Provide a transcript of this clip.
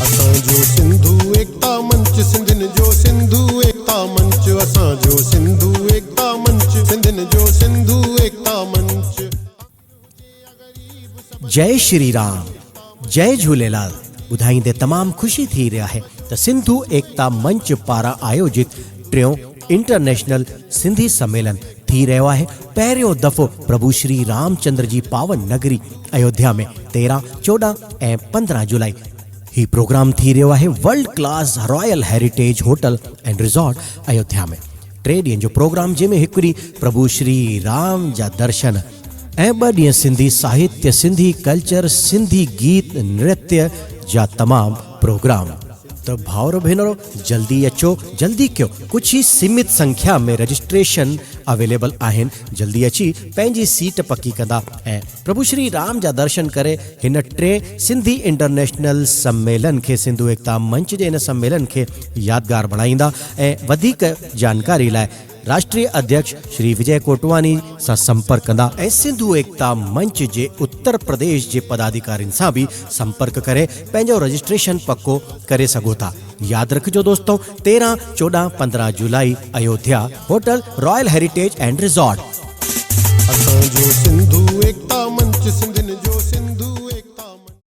असांजो सिंधु एकता मंच सिंधिन जो सिंधु एकता मंच असांजो सिंधु एकता मंच सिंधिन जो सिंधु एकता मंच। जय श्री राम, जय झूलेलाल ॿुधाईंदे तमामु ख़ुशी थी रहा है त सिंधु एकता मंच पारां आयोजित टियों इंटरनेशनल सिंधी सम्मेलन थी रहियो आहे। पहिरियों दफ़ो प्रभु श्री रामचंद्र जी पावन नगरी अयोध्या में 13, 14 ऐं 15 जुलाई ही प्रोग्राम थी रहियो आहे world class royal heritage hotel and resort Ayodhya में। 3 ॾींहंनि जो प्रोग्राम जंहिंमें हिकु ॾींहुं प्रभु श्री राम जा दर्शन ऐं 2 ॾींहं सिंधी साहित्य, सिंधी कल्चर, सिंधी गीत नृत्य जा तमाम प्रोग्राम। तो भाउरो भेनरो जल्दी अचो, जल्दी कयो। कुछ ही सीमित संख्या में रजिस्ट्रेशन अवेलेबल आहिन। जल्दी अची पंहिंजी सीट पक्की कंदा ऐं प्रभु श्री राम जा दर्शन करे हिन 3 सिंधी इंटरनेशनल सम्मेलन के सिंधु एकता मंच जे इन सम्मेलन के यादगार बणाईंदा। ऐं वधीक जानकारी लाइ राष्ट्रीय अध्यक्ष श्री विजय कोटवानी से संपर्क कंदा ऐं सिंधु एकता मंच जे उत्तर प्रदेश जे पदाधिकारियों से भी संपर्क करे पंहिंजो रजिस्ट्रेशन पक्को करे सघो था। याद रखिजो दोस्तों, 13, 14, 15 जुलाई Ayodhya, hotel royal heritage and resort. असांजो सिंधु एकता मंच सिंधिन